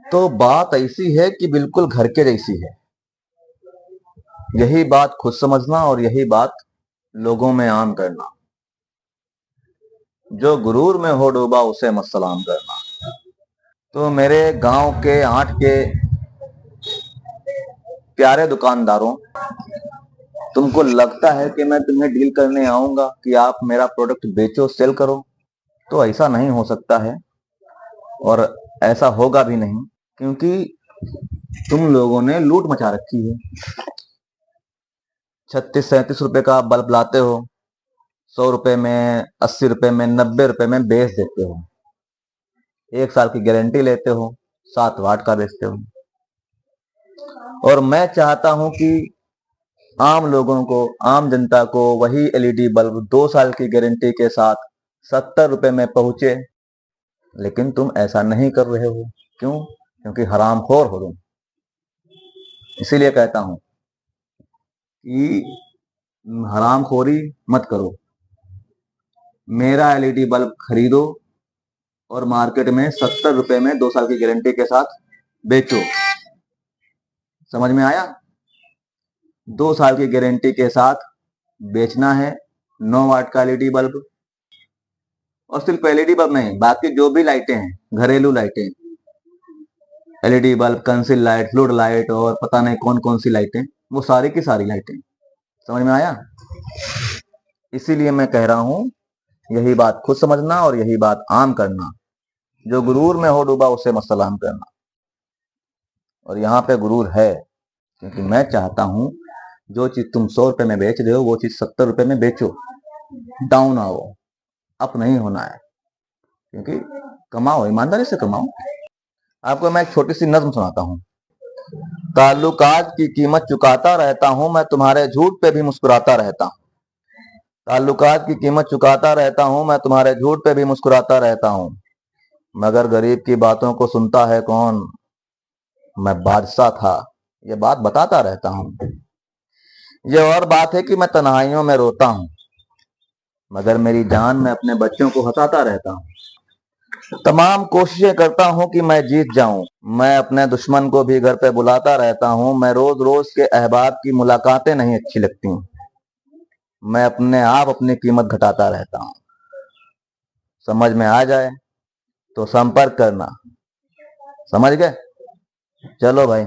तो बात ऐसी है कि बिल्कुल घर के जैसी है। यही बात खुद समझना और यही बात लोगों में आम करना। जो गुरूर में हो डूबा उसे मत सलाम करना। तो मेरे गांव के 8 के प्यारे दुकानदारों, तुमको लगता है कि मैं तुम्हें डील करने आऊंगा कि आप मेरा प्रोडक्ट बेचो, सेल करो? तो ऐसा नहीं हो सकता है और ऐसा होगा भी नहीं, क्योंकि तुम लोगों ने लूट मचा रखी है। 36-37 रुपए का बल्ब लाते हो, 100 रुपए में, 80 रुपए में, 90 रुपए में बेच देते हो। 1 साल की गारंटी लेते हो, 7 वाट का बेचते हो। और मैं चाहता हूं कि आम लोगों को, आम जनता को वही एलईडी बल्ब 2 साल की गारंटी के साथ 70 रुपए में पहुंचे, लेकिन तुम ऐसा नहीं कर रहे हो। क्यों? क्योंकि हरामखोर हो तुम। इसीलिए कहता हूं कि हरामखोरी मत करो। मेरा एलईडी बल्ब खरीदो और मार्केट में 70 रुपए में 2 साल की गारंटी के साथ बेचो। समझ में आया? 2 साल की गारंटी के साथ बेचना है 9 वाट का एलईडी बल्ब। और सिर्फ एलईडी बल्ब नहीं, बाकी जो भी लाइटें हैं, घरेलू लाइटें, LED bulb, conceal light, fluid light और पता नहीं कौन कौन सी लाइटें, वो सारी की सारी लाइटें। समझ में आया? इसीलिए मैं कह रहा हूं, यही बात खुद समझना और यही बात आम करना। जो गुरूर में हो डूबा उसे मत सलाम करना। और यहाँ पे गुरूर है, क्योंकि मैं चाहता हूं जो चीज तुम 100 रुपए में बेच रहे हो वो चीज 70 रुपए में बेचो। डाउन आओ, अप नहीं होना है। क्योंकि कमाओ, ईमानदारी से कमाओ। आपको मैं एक छोटी सी नज्म सुनाता हूँ। ताल्लुकात की कीमत चुकाता रहता हूँ मैं, तुम्हारे झूठ पे भी मुस्कुराता रहता हूँ। ताल्लुकात की कीमत चुकाता रहता हूँ मैं, तुम्हारे झूठ पे भी मुस्कुराता रहता हूँ। मगर गरीब की बातों को सुनता है कौन? मैं बादशाह था, ये बात बताता रहता हूँ। ये और बात है कि मैं तन्हाइयों में रोता हूँ, मगर मेरी जान में अपने बच्चों को हंसाता रहता हूँ। तमाम कोशिशें करता हूँ कि मैं जीत जाऊं। मैं अपने दुश्मन को भी घर पे बुलाता रहता हूँ। मैं रोज रोज के अहबाब की मुलाकातें नहीं अच्छी लगती। मैं अपने आप अपनी कीमत घटाता रहता हूँ। समझ में आ जाए तो संपर्क करना। समझ गए? चलो भाई।